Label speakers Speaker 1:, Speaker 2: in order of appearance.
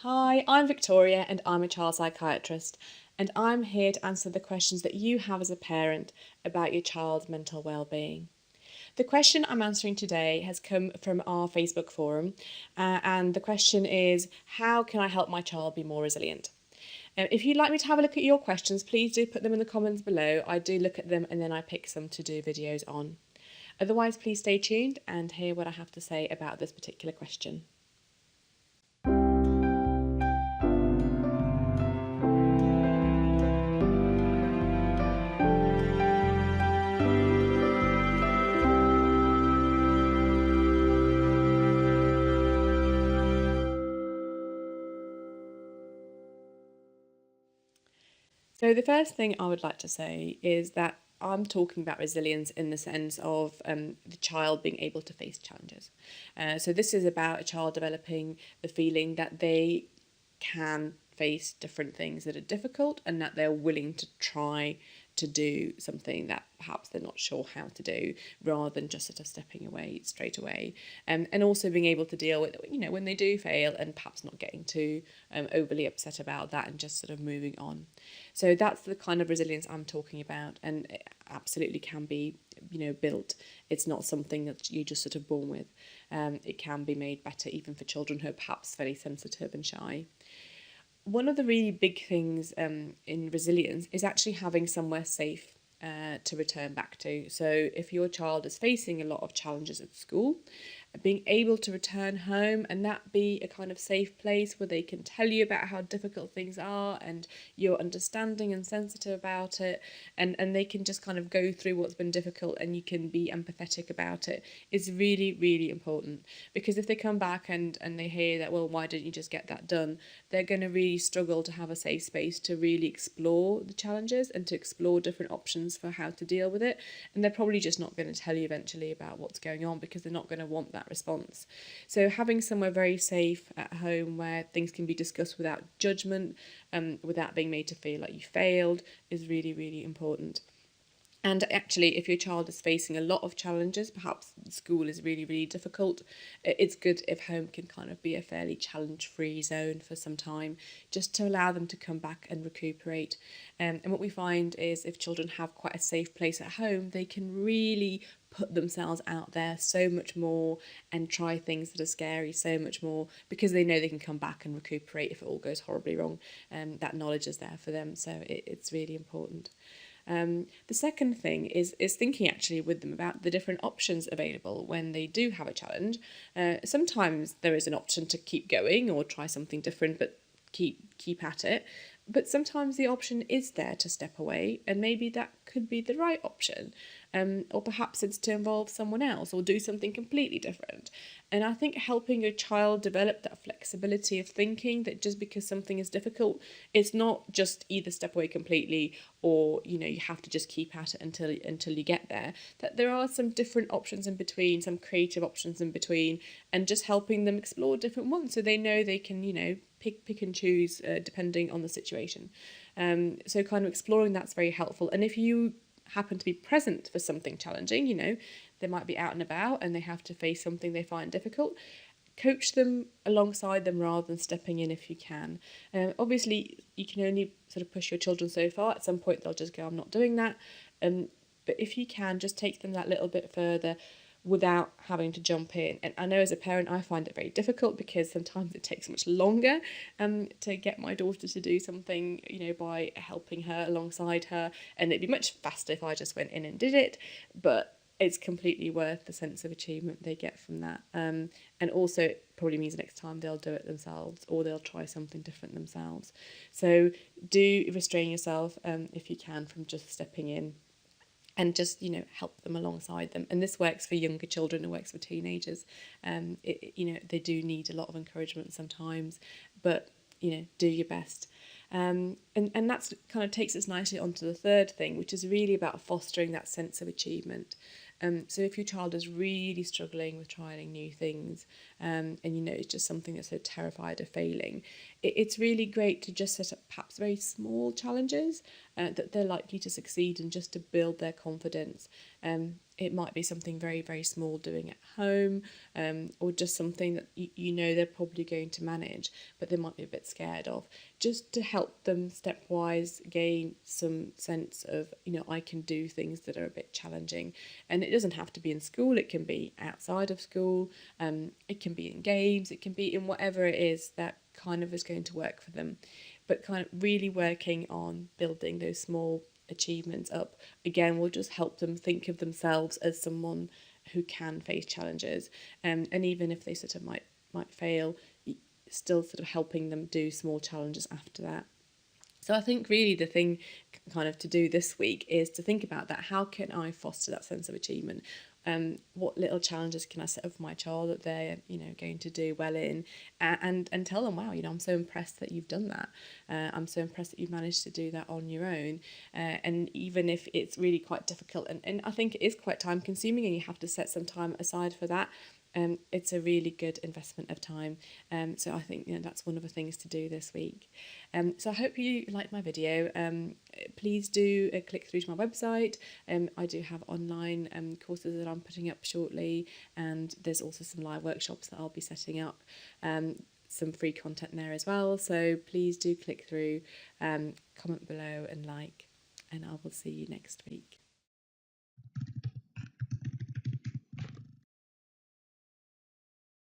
Speaker 1: Hi, I'm Victoria and I'm a child psychiatrist, and I'm here to answer the questions that you have as a parent about your child's mental well-being. The question I'm answering today has come from our Facebook forum, and the question is, how can I help my child be more resilient? If you'd like me to have a look at your questions, please do put them in the comments below. I do look at them and then I pick some to do videos on. Otherwise, please stay tuned and hear what I have to say about this particular question. So the first thing I would like to say is that I'm talking about resilience in the sense of the child being able to face challenges. So this is about a child developing the feeling that they can face different things that are difficult and that they're willing to try to do something that perhaps they're not sure how to do, rather than just sort of stepping away straight away. And also being able to deal with, when they do fail and perhaps not getting too overly upset about that and just sort of moving on. So that's the kind of resilience I'm talking about, and it absolutely can be, built. It's not something that you just sort of born with. It can be made better even for children who are perhaps very sensitive and shy. One of the really big things in resilience is actually having somewhere safe to return back to. So if your child is facing a lot of challenges at school, being able to return home and that be a kind of safe place where they can tell you about how difficult things are and you're understanding and sensitive about it, and they can just kind of go through what's been difficult and you can be empathetic about it, is really, really important. Because if they come back and they hear that, well, why didn't you just get that done, they're going to really struggle to have a safe space to really explore the challenges and to explore different options for how to deal with it. And they're probably just not going to tell you eventually about what's going on because they're not going to want that response. So having somewhere very safe at home where things can be discussed without judgment, without being made to feel like you failed, is really, really important. And actually, if your child is facing a lot of challenges, perhaps school is really, really difficult, it's good if home can kind of be a fairly challenge-free zone for some time, just to allow them to come back and recuperate. And what we find is if children have quite a safe place at home, they can really put themselves out there so much more and try things that are scary so much more, because they know they can come back and recuperate if it all goes horribly wrong. That knowledge is there for them, so it's really important. The second thing is thinking actually with them about the different options available when they do have a challenge. Sometimes there is an option to keep going or try something different, but keep at it. But sometimes the option is there to step away, and maybe that could be the right option. Or perhaps it's to involve someone else or do something completely different. And I think helping your child develop that flexibility of thinking that just because something is difficult, it's not just either step away completely or, you have to just keep at it until you get there. That there are some different options in between, some creative options in between, and just helping them explore different ones so they know they can, pick and choose depending on the situation. So kind of exploring that's very helpful. And if you happen to be present for something challenging, they might be out and about and they have to face something they find difficult, coach them alongside them rather than stepping in if you can. Obviously, you can only sort of push your children so far. At some point, they'll just go, I'm not doing that. But if you can, just take them that little bit further without having to jump in. And I know as a parent, I find it very difficult because sometimes it takes much longer to get my daughter to do something, by helping her alongside her. And it'd be much faster if I just went in and did it. But it's completely worth the sense of achievement they get from that. And also it probably means next time they'll do it themselves or they'll try something different themselves. So do restrain yourself if you can from just stepping in. And just, help them alongside them. And this works for younger children, it works for teenagers. They do need a lot of encouragement sometimes, but, do your best. And that's kind of takes us nicely onto the third thing, which is really about fostering that sense of achievement. So if your child is really struggling with trying new things, and it's just something that's so terrified of failing, it's really great to just set up perhaps very small challenges that they're likely to succeed in, just to build their confidence. It might be something very, very small doing at home, or just something that you know they're probably going to manage, but they might be a bit scared of, just to help them stepwise gain some sense of, I can do things that are a bit challenging. And it doesn't have to be in school, it can be outside of school, it can be in games, it can be in whatever it is that kind of is going to work for them. But kind of really working on building those small achievements up, again, will just help them think of themselves as someone who can face challenges, and even if they sort of might fail, still sort of helping them do small challenges after that. So I think really the thing kind of to do this week is to think about that. How can I foster that sense of achievement? What little challenges can I set up for my child that they're going to do well in, and tell them, wow, I'm so impressed that you've done that. I'm so impressed that you've managed to do that on your own. And even if it's really quite difficult, and I think it is quite time consuming, and you have to set some time aside for that, it's a really good investment of time. So I think that's one of the things to do this week. So I hope you liked my video. Please do click through to my website. I do have online courses that I'm putting up shortly, and there's also some live workshops that I'll be setting up. Some free content there as well. So please do click through, comment below and like, and I will see you next week.